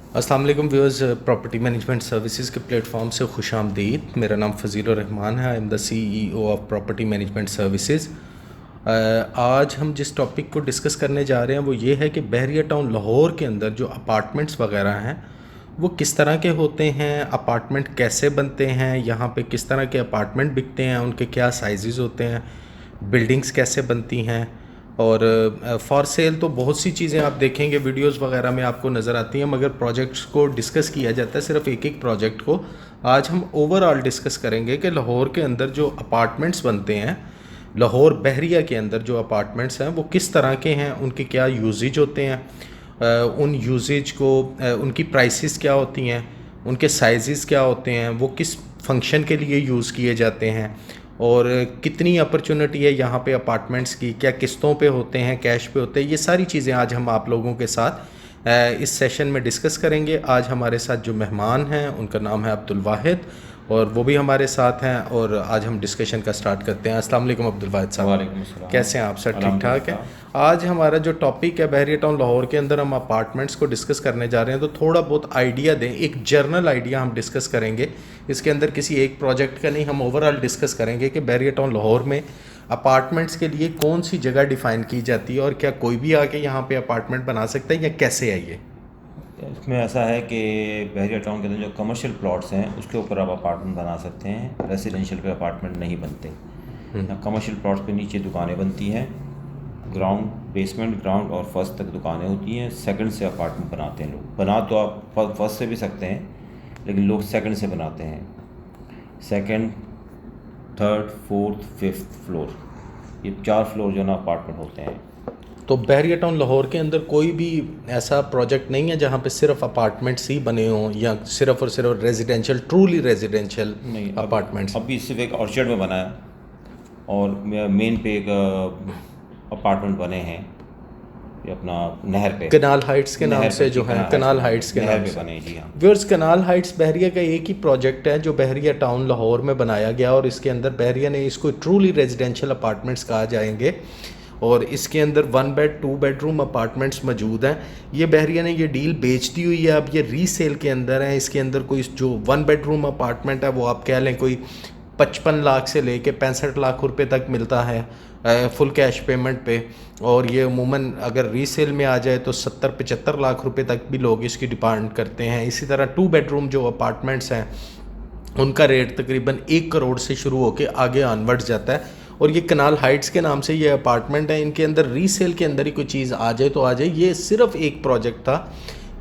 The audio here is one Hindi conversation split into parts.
अस्सलाम वालेकुम व्यूअर्स, प्रॉपर्टी मैनेजमेंट सर्विसेज के प्लेटफॉर्म से खुशामदीद। मेरा नाम फ़ज़ीलुर रहमान है। I am the CEO of property management services. आज हम जिस टॉपिक को डिस्कस करने जा रहे हैं वो ये है कि बहरिया टाउन लाहौर के अंदर जो अपार्टमेंट्स वगैरह हैं वो किस तरह के होते हैं, अपार्टमेंट कैसे बनते हैं, यहाँ पे किस तरह के अपार्टमेंट बिकते हैं, उनके क्या साइजेस होते हैं, बिल्डिंग्स कैसे बनती हैं। और फॉर सेल तो बहुत सी चीज़ें आप देखेंगे वीडियोस वगैरह में आपको नज़र आती हैं, मगर प्रोजेक्ट्स को डिस्कस किया जाता है सिर्फ एक एक प्रोजेक्ट को। आज हम ओवरऑल डिस्कस करेंगे कि लाहौर के अंदर जो अपार्टमेंट्स बनते हैं, लाहौर बहरिया के अंदर जो अपार्टमेंट्स हैं वो किस तरह के हैं, उनके क्या यूजेज होते हैं, उन यूजेज को उनकी प्राइसेस क्या होती हैं, उनके साइजेस क्या होते हैं, वो किस फंक्शन के लिए यूज़ किए जाते हैं, और कितनी अपॉर्चुनिटी है यहाँ पे अपार्टमेंट्स की, क्या किस्तों पे होते हैं, कैश पे होते हैं। ये सारी चीज़ें आज हम आप लोगों के साथ इस सेशन में डिस्कस करेंगे। आज हमारे साथ जो मेहमान हैं उनका नाम है अब्दुल वाहिद, और वो भी हमारे साथ हैं। और आज हम डिस्कशन का स्टार्ट करते हैं। अस्सलाम वालेकुम अब्दुल वाहिद साहब। वालेकुम अस्सलाम। कैसे हैं आप सर? ठीक ठाक है। आज हमारा जो टॉपिक है बहरिया टाउन लाहौर के अंदर हम अपार्टमेंट्स को डिस्कस करने जा रहे हैं, तो थोड़ा बहुत आइडिया दें, एक जर्नल आइडिया हम डिस्कस करेंगे। इसके अंदर किसी एक प्रोजेक्ट का नहीं, हम ओवरऑल डिस्कस करेंगे कि बहरिया टाउन लाहौर में अपार्टमेंट्स के लिए कौन सी जगह डिफ़ाइन की जाती है, और क्या कोई भी आके यहाँ पे अपार्टमेंट बना सकता है या कैसे है ये। इसमें ऐसा है कि बहरिया टाउन के अंदर जो कमर्शियल प्लॉट्स हैं उसके ऊपर आप अपार्टमेंट बना सकते हैं, रेजिडेंशियल पे अपार्टमेंट नहीं बनते। कमर्शियल प्लॉट्स पे नीचे दुकानें बनती हैं, ग्राउंड, बेसमेंट, ग्राउंड और फर्स्ट तक दुकानें होती हैं। सेकंड से अपार्टमेंट बनाते हैं लोग। बना तो आप फर्स्ट से भी सकते हैं, लेकिन लोग सेकंड से बनाते हैं। Second, third, fourth, fifth floor, ये 4 फ्लोर जो ना अपार्टमेंट होते हैं। तो बहरिया टाउन लाहौर के अंदर कोई भी ऐसा प्रोजेक्ट नहीं है जहाँ पे सिर्फ अपार्टमेंट्स ही बने हों, या सिर्फ और सिर्फ रेजिडेंशियल, ट्रूली रेजिडेंशियल नहीं, अपार्टमेंट्स। अभी सिर्फ एक ऑर्चर्ड में बना है, और मेन पे एक अपार्टमेंट बने हैं ये अपना नहर पे, कनाल हाइट्स के नाम से जो है, कनाल हाइट्स के नाम पे से बने। जी हाँ। व्यूअर्स, कनाल हाइट्स बहरिया का एक ही प्रोजेक्ट है जो बहरिया टाउन लाहौर में बनाया गया, और इसके अंदर बहरिया ने इसको ट्रूली रेजिडेंशियल अपार्टमेंट्स कहा जाएंगे। और इसके अंदर 1 बेड 2 बेडरूम अपार्टमेंट्स मौजूद हैं। ये बहरिया ने ये डील बेच दी हुई है, अब ये रीसेल के अंदर है। इसके अंदर कोई जो 1 बेडरूम अपार्टमेंट है वो आप कह लें कोई 55 लाख से लेके 65 लाख रुपए तक मिलता है फुल कैश पेमेंट पे, और ये अमूमन अगर रीसेल में आ जाए तो 70-75 लाख रुपए तक भी लोग इसकी डिमांड करते हैं। इसी तरह 2 बेडरूम जो अपार्टमेंट्स हैं उनका रेट तकरीबन 1 करोड़ से शुरू होकर आगे ऑनवर्ड्स जाता है। और ये कनाल हाइट्स के नाम से ये अपार्टमेंट है, इनके अंदर रीसेल के अंदर ही कोई चीज़ आ जाए तो आ जाए। ये सिर्फ एक प्रोजेक्ट था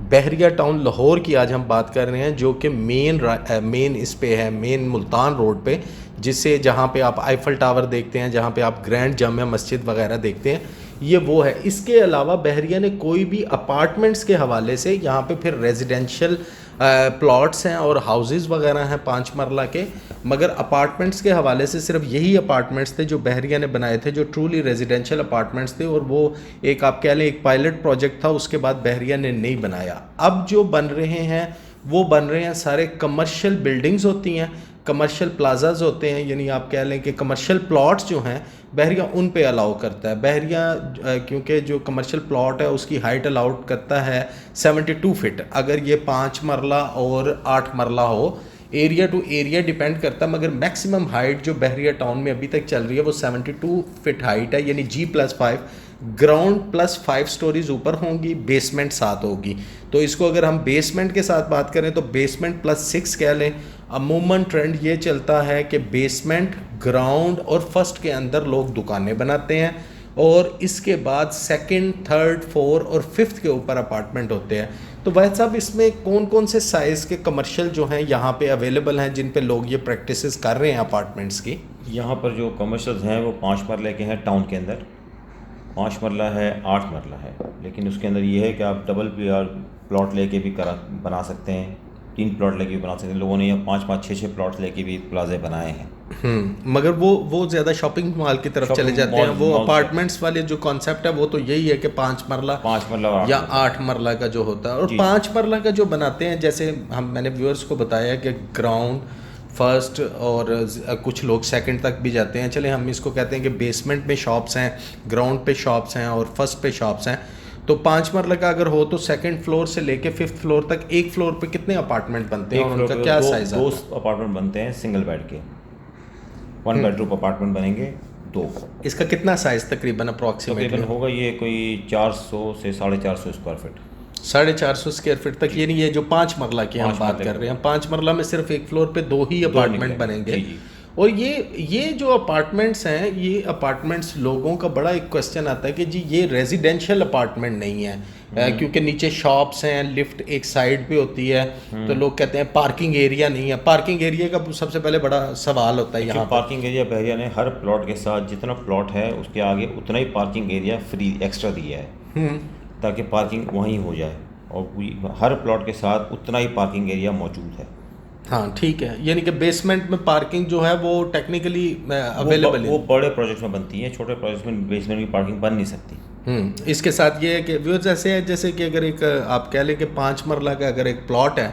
बहरिया टाउन लाहौर की आज हम बात कर रहे हैं, जो कि मेन इस पे है, मेन मुल्तान रोड पे, जिससे जहाँ पे आप आईफल टावर देखते हैं, जहाँ पे आप ग्रैंड जामिया मस्जिद वगैरह देखते हैं, ये वो है। इसके अलावा बहरिया ने कोई भी अपार्टमेंट्स के हवाले से यहाँ पे फिर रेजिडेंशियल प्लॉट्स हैं और हाउसेस वगैरह हैं 5 मरला के, मगर अपार्टमेंट्स के हवाले से सिर्फ यही अपार्टमेंट्स थे जो बहरिया ने बनाए थे, जो ट्रूली रेजिडेंशियल अपार्टमेंट्स थे। और वो एक आप कह लें एक पायलट प्रोजेक्ट था, उसके बाद बहरिया ने नहीं बनाया। अब जो बन रहे हैं वो बन रहे हैं सारे कमर्शियल बिल्डिंग्स होती हैं, कमर्शियल प्लाजाज होते हैं, यानी आप कह लें कि कमर्शियल प्लॉट्स जो हैं बहरिया उन पे अलाउ करता है। बहरिया क्योंकि जो कमर्शियल प्लॉट है उसकी हाइट अलाउड करता है 72 फीट, अगर ये 5 मरला और 8 मरला हो, एरिया टू एरिया डिपेंड करता है, मगर मैक्सिमम हाइट जो बहरिया टाउन में अभी तक चल रही है वो 72 फीट हाइट है, यानी G+5, ग्राउंड +5 स्टोरीज ऊपर होंगी, बेसमेंट 7 होगी। तो इसको अगर हम बेसमेंट के साथ बात करें तो बेसमेंट +6 कह लें। अमूमन ट्रेंड ये चलता है कि बेसमेंट, ग्राउंड और फर्स्ट के अंदर लोग दुकानें बनाते हैं, और इसके बाद सेकंड, थर्ड, फोर्थ और फिफ्थ के ऊपर अपार्टमेंट होते हैं। तो वह साहब, इसमें कौन कौन से साइज़ के कमर्शियल जो हैं यहाँ पे अवेलेबल हैं, जिन पे लोग ये प्रैक्टिसेस कर रहे हैं अपार्टमेंट्स की। यहाँ पर जो कमर्शियल्स हैं वो 5 मरले के हैं। टाउन के अंदर 5 मरला है, 8 मरला है, लेकिन उसके अंदर ये है कि आप डबल प्लॉट लेके भी बना सकते हैं, 3 प्लॉट लेके भी बना सकते हैं। लोगों ने यहाँ 5-5, 6-6 प्लॉट लेके भी प्लाजे बनाए हैं। मगर वो ज़्यादा शॉपिंग मॉल की तरफ चले जाते हैं। वो अपार्टमेंट्स वाले जो कॉन्सेप्ट है वो तो यही है कि 5 मरला या 8 मरला का जो होता है, और 5 मरला का जो बनाते हैं, जैसे मैंने व्यूअर्स को बताया कि ग्राउंड, फर्स्ट और कुछ लोग सेकंड तक भी जाते हैं। चले हम इसको कहते हैं कि बेसमेंट में शॉप्स हैं, ग्राउंड पे शॉप्स हैं और फर्स्ट पे शॉप्स हैं। तो 5 मरला का अगर हो तो सेकंड फ्लोर से लेके 5th फ्लोर तक एक फ्लोर पे कितने अपार्टमेंट बनते हैं और उनका क्या साइज दो अपार्टमेंट बनते हैं सिंगल बेड के, 1 बेडरूम अपार्टमेंट बनेंगे 2। इसका कितना साइज तकरीबन अप्रॉक्सीमेटली होगा ये कोई 400 से 450 स्क्वायर फीट, 450 स्क्वायर फीट तक। ये नहीं, ये जो 5 मरला की हम बात कर रहे हैं, 5 मरला में सिर्फ एक फ्लोर पे 2 ही अपार्टमेंट बनेंगे। और ये जो अपार्टमेंट्स हैं, ये अपार्टमेंट्स लोगों का बड़ा एक क्वेश्चन आता है कि जी ये रेजिडेंशियल अपार्टमेंट नहीं है, क्योंकि नीचे शॉप्स हैं, लिफ्ट एक साइड पे होती है, तो लोग कहते हैं पार्किंग एरिया नहीं है। पार्किंग एरिया का सबसे पहले बड़ा सवाल होता है यहाँ पार्किंग एरिया बहरिया ने हर प्लॉट के साथ जितना प्लॉट है उसके आगे उतना ही पार्किंग एरिया फ्री एक्स्ट्रा दिया है, ताकि पार्किंग वहीं हो जाए, और हर प्लॉट के साथ उतना ही पार्किंग एरिया मौजूद है। हाँ ठीक है, यानी कि बेसमेंट में पार्किंग जो है वो टेक्निकली अवेलेबल है। वो बड़े प्रोजेक्ट्स में बनती है, छोटे प्रोजेक्ट्स में बेसमेंट की पार्किंग बन नहीं सकती। इसके साथ ये है कि व्यूअर्स ऐसे है जैसे कि अगर एक आप कह लें कि 5 मरला का अगर एक प्लॉट है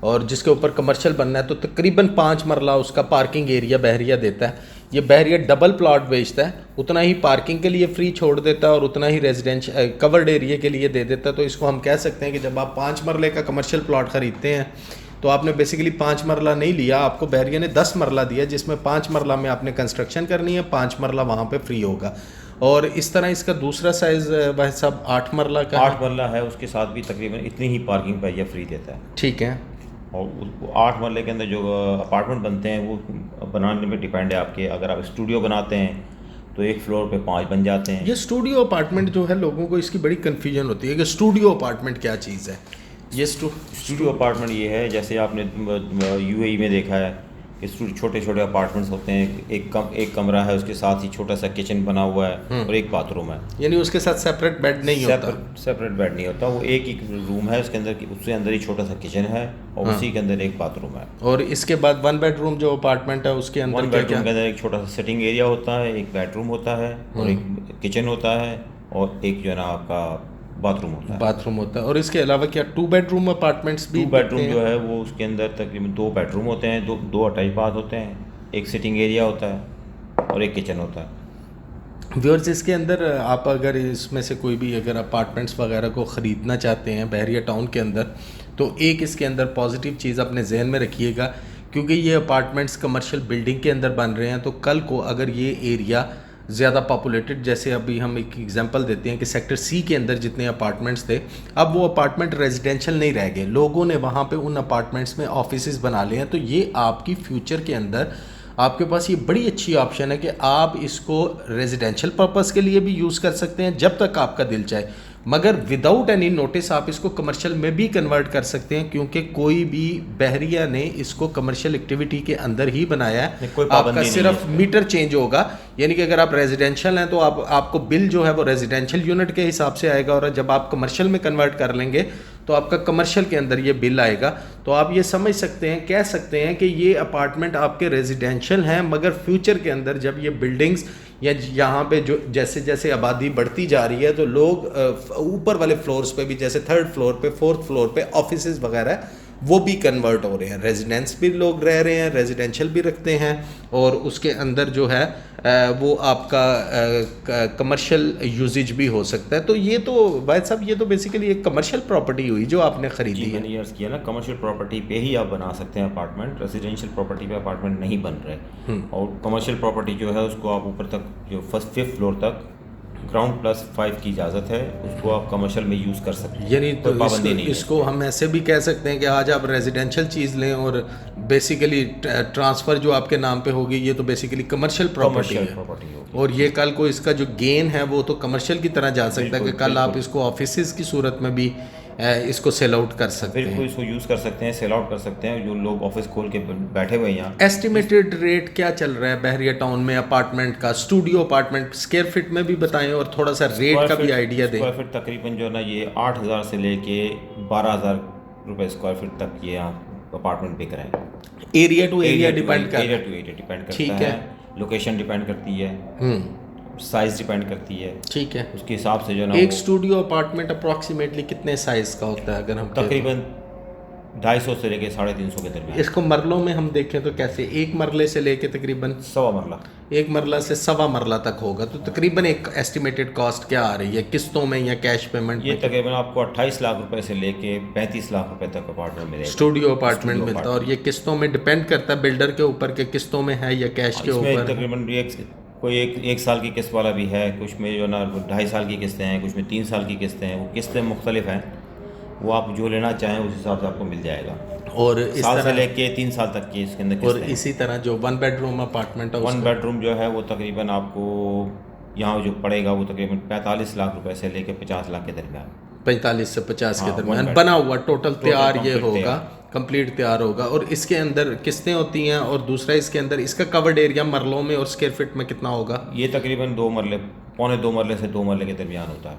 और जिसके ऊपर कमर्शियल बनना है, तो तकरीबन 5 मरला उसका पार्किंग एरिया बहरिया देता है। ये बहरिया डबल प्लॉट बेचता है, उतना ही पार्किंग के लिए फ्री छोड़ देता है और उतना ही रेजिडेंशियल कवर्ड एरिया के लिए दे देता है। तो इसको हम कह सकते हैं कि जब आप 5 मरले का कमर्शियल प्लॉट ख़रीदते हैं तो आपने बेसिकली 5 मरला नहीं लिया, आपको बहरिया ने 10 मरला दिया, जिसमें 5 मरला में आपने कंस्ट्रक्शन करनी है, 5 मरला वहाँ पे फ्री होगा। और इस तरह इसका दूसरा साइज़ भाई साहब 8 मरला का 8 मरला है, उसके साथ भी तकरीबन इतनी ही पार्किंग बहरिया फ्री देता है। ठीक है। और 8 मरले के अंदर जो अपार्टमेंट बनते हैं वो बनाने में डिपेंड है आपके, अगर आप स्टूडियो बनाते हैं तो एक फ्लोर पे 5 बन जाते हैं। ये स्टूडियो अपार्टमेंट जो है, लोगों को इसकी बड़ी कन्फ्यूजन होती है कि स्टूडियो अपार्टमेंट क्या चीज़ है। ये स्टूडियो अपार्टमेंट ये है, जैसे आपने यूएई में देखा है कि छोटे छोटे अपार्टमेंट्स होते हैं, एक कमरा है, उसके साथ ही छोटा सा किचन बना हुआ है और एक बाथरूम है, यानी उसके साथ सेपरेट बेड नहीं होता। सेपरेट बेड नहीं होता, वो एक ही रूम है, उसके अंदर उसके अंदर ही छोटा सा किचन है और उसी के अंदर एक बाथरूम है। और इसके बाद 1 बेडरूम जो अपार्टमेंट है उसके अंदर 1 बेडरूम के अंदर एक छोटा सा सिटिंग एरिया होता है, एक बेडरूम होता है और एक किचन होता है और एक जो है ना आपका बाथरूम होता है। और इसके अलावा क्या 2 बेडरूम अपार्टमेंट्स भी? 2 बेडरूम जो है वो उसके अंदर तकरीबन 2 बेडरूम होते हैं, दो अटैच बाथ होते हैं, एक सिटिंग एरिया होता है और एक किचन होता है। व्यूअर्स, इसके अंदर आप अगर इसमें से कोई भी अगर अपार्टमेंट्स वगैरह को ख़रीदना चाहते हैं बहरिया टाउन के अंदर, तो एक इसके अंदर पॉजिटिव चीज़ अपने जहन में रखिएगा, क्योंकि ये अपार्टमेंट्स कमर्शियल बिल्डिंग के अंदर बन रहे हैं, तो कल को अगर ये एरिया ज़्यादा पॉपुलेटेड, जैसे अभी हम एक एग्जांपल देते हैं कि सेक्टर सी के अंदर जितने अपार्टमेंट्स थे, अब वो अपार्टमेंट रेजिडेंशियल नहीं रह गए, लोगों ने वहाँ पे उन अपार्टमेंट्स में ऑफिसेज बना लिए हैं। तो ये आपकी फ्यूचर के अंदर आपके पास ये बड़ी अच्छी ऑप्शन है कि आप इसको रेजिडेंशियल पर्पस के लिए भी यूज़ कर सकते हैं जब तक आपका दिल चाहे, मगर विदाउट एनी नोटिस आप इसको कमर्शियल में भी कन्वर्ट कर सकते हैं, क्योंकि कोई भी बहरिया ने इसको कमर्शियल एक्टिविटी के अंदर ही बनाया है। आपका सिर्फ मीटर चेंज होगा, यानी कि अगर आप रेजिडेंशियल हैं तो आपको बिल जो है वो रेजिडेंशियल यूनिट के हिसाब से आएगा, और जब आप कमर्शियल में कन्वर्ट कर लेंगे तो आपका कमर्शियल के अंदर ये बिल आएगा। तो आप ये समझ सकते हैं, कह सकते हैं कि ये अपार्टमेंट आपके रेजिडेंशियल हैं, मगर फ्यूचर के अंदर जब ये बिल्डिंग्स या यहाँ पे जो जैसे जैसे आबादी बढ़ती जा रही है, तो लोग ऊपर वाले फ्लोर्स पे भी, जैसे 3rd फ्लोर पे 4th फ्लोर पे ऑफिसेज वगैरह वो भी कन्वर्ट हो रहे हैं, रेजिडेंस भी लोग रह रहे हैं, रेजिडेंशियल भी रखते हैं, और उसके अंदर जो है वो आपका कमर्शियल यूजेज भी हो सकता है। तो ये तो भाई साहब, ये तो बेसिकली एक कमर्शियल प्रॉपर्टी हुई जो आपने ख़रीदी है। मैंने अर्ज़ किया ना, कमर्शियल प्रॉपर्टी पे ही आप बना सकते हैं अपार्टमेंट, रेजिडेंशियल प्रॉपर्टी पे अपार्टमेंट नहीं बन रहे। और कमर्शियल प्रॉपर्टी जो है उसको आप ऊपर तक जो 5th फ्लोर तक ग्राउंड +5 की इजाज़त है, उसको आप कमर्शियल में यूज़ कर सकते हैं, यानी तो पाबंदी नहीं है। इसको हम ऐसे भी कह सकते हैं कि आज आप रेजिडेंशियल चीज़ लें और बेसिकली ट्रांसफ़र जो आपके नाम पे होगी, ये तो बेसिकली कमर्शियल प्रॉपर्टी है, और ये कल को इसका जो गेन है वो तो कमर्शियल की तरह जा सकता है कि कल आप इसको ऑफिसेज की सूरत में भी इसको सेल आउट कर सकते हैं। बिल्कुल, इसको यूज़ कर सकते हैं, सेल आउट कर सकते हैं, जो लोग ऑफिस खोल के बैठे हुए हैं यहाँ। एस्टिमेटेड रेट क्या चल रहा है बहरिया टाउन में अपार्टमेंट का, स्टूडियो अपार्टमेंट स्क्वायर फीट में भी बताएं और थोड़ा सा रेट का भी आइडिया दें। स्क्वायर फीट तकरीबन जो है ना ये 8,000 से लेके 12,000 रुपये स्क्वायर फीट तक ये यहाँ अपार्टमेंट बिक रहे हैं। एरिया टू एरिया डिपेंड करता है, ठीक है, लोकेशन डिपेंड करती है, साइज डिपेंड करती है, ठीक है, उसके हिसाब से जो ना एक स्टूडियो अपार्टमेंट अप्रॉक्सीमेटली कितने साइज का होता है? अगर हम तकरीबन 250 से लेके 350 के दरमियान। इसको मरलों में हम देखें तो कैसे, एक मरले से लेके तकरीबन 1.25 मरला, एक मरला से 1.25 मरला तक होगा, तो तकरीबन एक एस्टिमेटेड कॉस्ट क्या आ रही है किस्तों में या कैश पेमेंट ये में? तकरीबन आपको 28 लाख रुपए से लेके 35 लाख रुपए तक अपार्टमेंट मिलेगा। स्टूडियो अपार्टमेंट मिलता है, और ये किस्तों में डिपेंड करता है बिल्डर के ऊपर के किस्तों में है या कैश के इसमें ऊपर? तकरीबन कोई एक साल की किस्त वाला भी है, कुछ में जो ना 2.5 साल की किस्तें हैं, कुछ में 3 साल की किस्तें हैं। वो किस्तें मुख्तलिफ हैं, वो आप जो लेना चाहें उस हिसाब से आपको मिल जाएगा। और इस साल से तरह लेके 3 साल तक की इसके अंदर और किस्तें हैं। इसी तरह जो 1 बेडरूम अपार्टमेंट है 1 बेडरूम जो है वो तकरीबन आपको यहाँ जो पड़ेगा वो तकरीबन 45 लाख रुपए से लेके 50 लाख के दरमियान। 45 से 50 के हाँ, दरमियान 1 बना हुआ टोटल तैयार ये complete होगा, कंप्लीट तैयार होगा। और इसके अंदर किस्तें होती हैं, और दूसरा इसके अंदर इसका कवर्ड एरिया मरलों में और स्क्वायर फीट में कितना होगा? ये तकरीबन 2 मरले, पौने 2 मरले से 2 मरले के दरमियान होता है।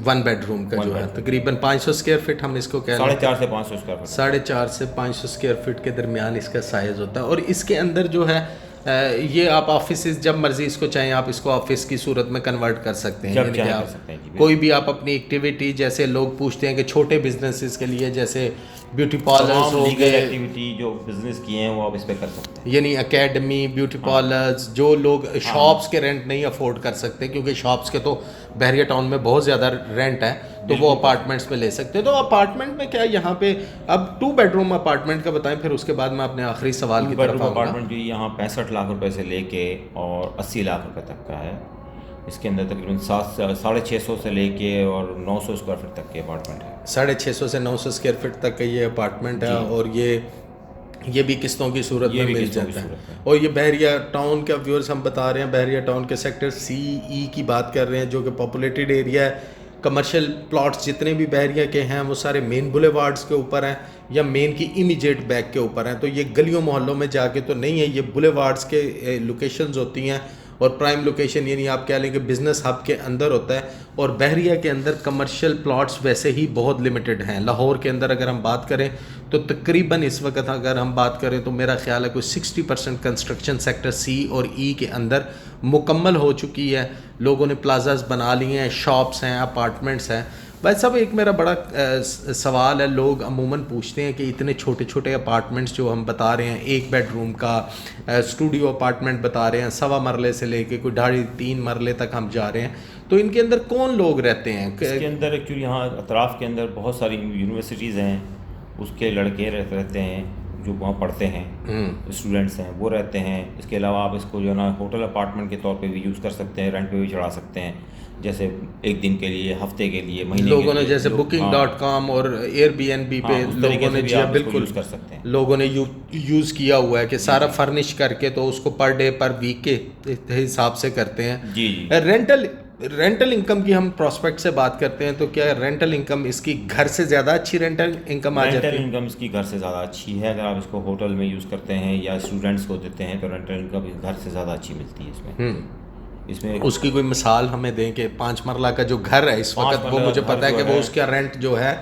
1 बेडरूम का जो है तकरीबन 500 स्क्वायर फीट हम इसको कह रहे हैं। 4.5 से 500 स्क्वायर फीट। 4.5 से 500 स्क्वायर फीट के दरमियान इसका साइज़ होता है। और इसके अंदर जो है ये आप ऑफिस जब मर्जी इसको चाहें आप इसको ऑफिस की सूरत में कन्वर्ट कर सकते हैं। जब यानी कि चाहें आप कर सकते हैं जी, कोई भी आप अपनी एक्टिविटी, जैसे लोग पूछते हैं कि छोटे बिजनेसेस के लिए जैसे ब्यूटी पार्लर्स हो लीगल गए, एक्टिविटी जो बिजनेस किए हैं वो आप इस पे कर सकते हैं। यानी एकेडमी, ब्यूटी पार्लर्स, जो लोग शॉप्स के रेंट नहीं अफोर्ड कर सकते, क्योंकि शॉप्स के तो बहरिया टाउन में बहुत ज़्यादा रेंट है, तो वो अपार्टमेंट्स में ले सकते हैं। तो अपार्टमेंट में क्या यहाँ पे अब 2 बेडरूम अपार्टमेंट का बताएं, फिर उसके बाद मैं अपने आखिरी सवाल की तरफ बेडरूम आऊँगा। अपार्टमेंट जो यहाँ 65 लाख रुपए से लेके और 80 लाख रुपए तक का है। इसके अंदर तकरीबन 650 से लेके और 900 स्क्वायर फीट तक के अपार्टमेंट है। 650 से 900 स्क्वायर फीट तक का ये अपार्टमेंट है, और ये भी किस्तों की सूरत में मिल जाता है। और ये बहरिया टाउन का व्यूअर्स हम बता रहे हैं, बहरिया टाउन के सेक्टर CE की बात कर रहे हैं, जो कि पॉपुलेटेड एरिया है। कमर्शियल प्लॉट्स जितने भी बहरिया के हैं वो सारे मेन बुलेवार्ड्स के ऊपर हैं या मेन की इमीडिएट बैक के ऊपर हैं। तो ये गलियों मोहल्लों में जाके तो नहीं है, ये बुलेवार्ड्स के लोकेशंस होती हैं, और प्राइम लोकेशन यानी आप कह लें कि बिज़नेस हब के अंदर होता है। और बहरिया के अंदर कमर्शियल प्लॉट्स वैसे ही बहुत लिमिटेड हैं। लाहौर के अंदर अगर हम बात करें तो तकरीबन इस वक्त अगर हम बात करें तो मेरा ख्याल है कोई 60% कंस्ट्रक्शन सेक्टर C और E के अंदर मुकम्मल हो चुकी है। लोगों ने प्लाजास बना लिए हैं, शॉप्स हैं, अपार्टमेंट्स हैं। भाई साहब, एक मेरा बड़ा सवाल है, लोग अमूमन पूछते हैं कि इतने छोटे छोटे अपार्टमेंट्स जो हम बता रहे हैं, 1 बेडरूम का स्टूडियो अपार्टमेंट बता रहे हैं, 1.25 मरले से लेके कोई 2.5-3 मरले तक हम जा रहे हैं, तो इनके अंदर कौन लोग रहते हैं? इसके अंदर एक्चुअली यहाँ अतराफ़ के अंदर बहुत सारी यूनिवर्सिटीज़ हैं, उसके लड़के रहते हैं जो वहाँ पढ़ते हैं, स्टूडेंट्स हैं वो रहते हैं। इसके अलावा आप इसको जो है ना होटल अपार्टमेंट के तौर पे भी यूज़ कर सकते हैं, रेंट पे भी चढ़ा सकते हैं, जैसे एक दिन के लिए, हफ्ते के लिए, महीने लोगों के ने लिए। जैसे booking.com और Airbnb पे लोगों ने जी बिल्कुल यूज़ कर सकते हैं। लोगों ने यूज़ किया हुआ है कि सारा फर्निश करके तो उसको पर डे पर वीक के हिसाब से करते हैं। जी जी। रेंटल इनकम की हम प्रोस्पेक्ट से बात करते हैं, तो क्या रेंटल इनकम इसकी घर से ज़्यादा अच्छी रेंटल इनकम आ जाती है? रेंटल इनकम इसकी घर से ज़्यादा अच्छी है। अगर आप इसको होटल में यूज़ करते हैं या स्टूडेंट्स को देते हैं तो रेंटल इनकम घर से ज़्यादा अच्छी मिलती है इसमें। उसकी कोई मिसाल हमें दें कि 5 मरला का जो घर है इस वक्त, वो मुझे पता है कि वो उसका रेंट जो है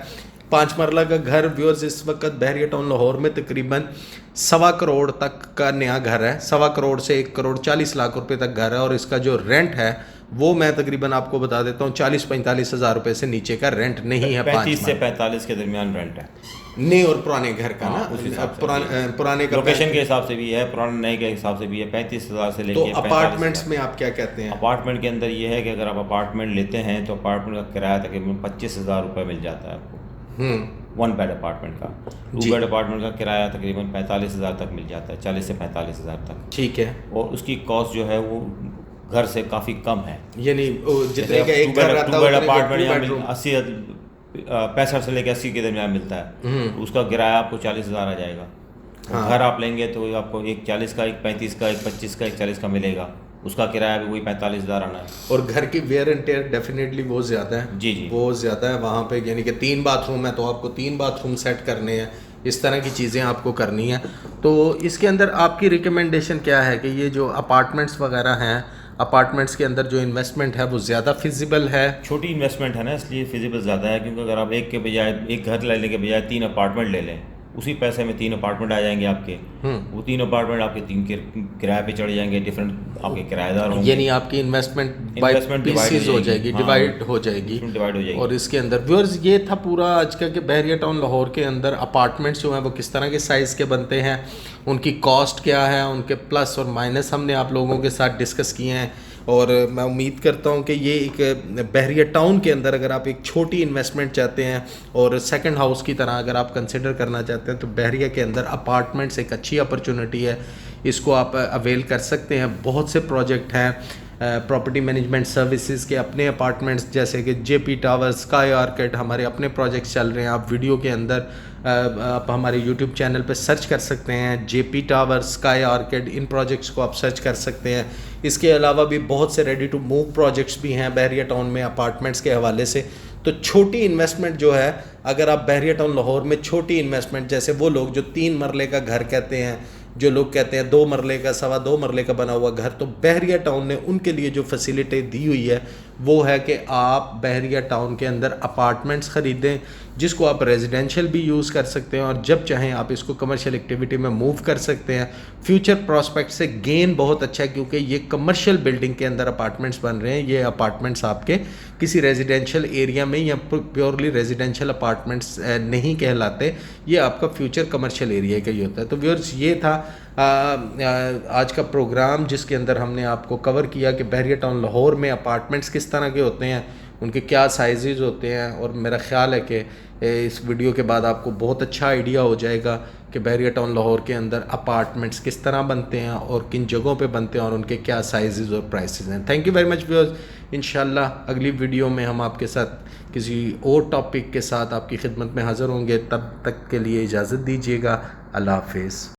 5 मरला का घर व्यूअर्स इस वक्त बहरिया टाउन लाहौर में तकरीबन 1.25 करोड़ तक का नया घर है। 1.25 करोड़ से 1 करोड़ 40 लाख रुपए तक घर है, और इसका जो रेंट है वो मैं तकरीबन आपको बता देता हूँ 40-45 हज़ार रुपये से नीचे का रेंट नहीं है। 35 से 45 के दरमियान रेंट है नए और पुराने घर का ना, पुराने का लोकेशन के हिसाब से भी है, पुराने नए के हिसाब से भी है। 35,000 से लेके तो अपार्टमेंट्स में आप क्या कहते हैं? अपार्टमेंट के अंदर ये है कि अगर आप अपार्टमेंट लेते हैं तो अपार्टमेंट का किराया तकरीबन 25,000 रुपये मिल जाता है आपको। 1 बेड अपार्टमेंट का। 2 बेड अपार्टमेंट का किराया तकरीबन 45,000 तक मिल जाता है, 40 से 45,000 तक। ठीक है। और उसकी कॉस्ट जो है वो घर से काफ़ी कम है, यानी जितने का एक घर आता है अपार्टमेंट 65 से लेकर 80 के दरमियान मिलता है, तो उसका किराया आपको 40,000 आ जाएगा। हाँ। घर आप लेंगे तो आपको एक 40 का, एक 35 का, एक 25 का, एक 40 का मिलेगा, उसका किराया भी वही 45,000 आना है। और घर की वेयर एंड टेयर डेफिनेटली वो ज़्यादा है। जी जी, वो ज़्यादा है वहाँ पे, यानी कि 3 बाथरूम है तो आपको 3 बाथरूम सेट करने हैं, इस तरह की चीज़ें आपको करनी है। तो इसके अंदर आपकी रिकमेंडेशन क्या है कि ये जो अपार्टमेंट्स वगैरह हैं, अपार्टमेंट्स के अंदर जो इन्वेस्टमेंट है वो ज़्यादा फिजिबल है? छोटी इन्वेस्टमेंट है ना, इसलिए फिजिबल ज़्यादा है, क्योंकि अगर आप एक के बजाय एक घर लेने के बजाय 3 अपार्टमेंट ले लें उसी पैसे में 3 अपार्टमेंट आ जाएंगे आपके। वो 3 अपार्टमेंट आपके 3 किराए पे चढ़ जाएंगे, डिफरेंट आपके किराएदार होंगे। यानी आपकी इन्वेस्टमेंट बाय इन्वेस्टमेंट पीसेस हो जाएगी, हाँ, डिवाइड हो जाएगी। डिवाइड हो जाएगी। और इसके अंदर व्यूअर्स ये था पूरा आज का कि बहरिया टाउन लाहौर के अंदर अपार्टमेंट्स जो हैं वो किस तरह के साइज़ के बनते हैं, उनकी कॉस्ट क्या है, उनके प्लस और माइनस हमने आप लोगों के साथ डिस्कस किए हैं। और मैं उम्मीद करता हूं कि ये एक बहरिया टाउन के अंदर अगर आप एक छोटी इन्वेस्टमेंट चाहते हैं और सेकंड हाउस की तरह अगर आप कंसिडर करना चाहते हैं तो बहरिया के अंदर अपार्टमेंट्स एक अच्छी अपॉर्चुनिटी है, इसको आप अवेल कर सकते हैं। बहुत से प्रोजेक्ट हैं प्रॉपर्टी मैनेजमेंट सर्विसेज के अपने अपार्टमेंट्स, जैसे कि जेपी टावर, स्काई आर्किड, हमारे अपने प्रोजेक्ट्स चल रहे हैं। आप वीडियो के अंदर आप हमारे यूट्यूब चैनल पर सर्च कर सकते हैं जेपी टावर, स्काई आर्किड, इन प्रोजेक्ट्स को आप सर्च कर सकते हैं। इसके अलावा भी बहुत से रेडी टू मूव प्रोजेक्ट्स भी हैं बहरिया टाउन में अपार्टमेंट्स के हवाले से। तो छोटी इन्वेस्टमेंट जो है, अगर आप बहरिया टाउन लाहौर में छोटी इन्वेस्टमेंट, जैसे वो लोग जो 3 मरले का घर कहते हैं, जो लोग कहते हैं 2 मरले का, 2.25 मरले का बना हुआ घर, तो बहरिया टाउन ने उनके लिए जो फैसिलिटी दी हुई है वो है कि आप बहरिया टाउन के अंदर अपार्टमेंट्स ख़रीदें, जिसको आप रेजिडेंशियल भी यूज़ कर सकते हैं और जब चाहें आप इसको कमर्शियल एक्टिविटी में मूव कर सकते हैं। फ्यूचर प्रॉस्पेक्ट से गेन बहुत अच्छा है, क्योंकि ये कमर्शियल बिल्डिंग के अंदर अपार्टमेंट्स बन रहे हैं। ये अपार्टमेंट्स आपके किसी रेजिडेंशियल एरिया में या प्योरली रेजिडेंशियल अपार्टमेंट्स नहीं कहलाते, ये आपका फ्यूचर कमर्शियल एरिया का ही होता है। तो व्यूअर्स, ये था आज का प्रोग्राम, जिसके अंदर हमने आपको कवर किया कि बहरिया टाउन लाहौर में अपार्टमेंट्स किस तरह के होते हैं, उनके क्या साइजेज़ होते हैं। और मेरा ख्याल है कि इस वीडियो के बाद आपको बहुत अच्छा आइडिया हो जाएगा कि बहरिया टाउन लाहौर के अंदर अपार्टमेंट्स किस तरह बनते हैं और किन जगहों पे बनते हैं और उनके क्या साइजेज़ और प्राइसेस हैं। Thank you very much viewers. इंशाल्लाह अगली वीडियो में हम आपके साथ किसी और टॉपिक के साथ आपकी खिदमत में हाज़िर होंगे। तब तक के लिए इजाज़त दीजिएगा। अल्लाह हाफिज़।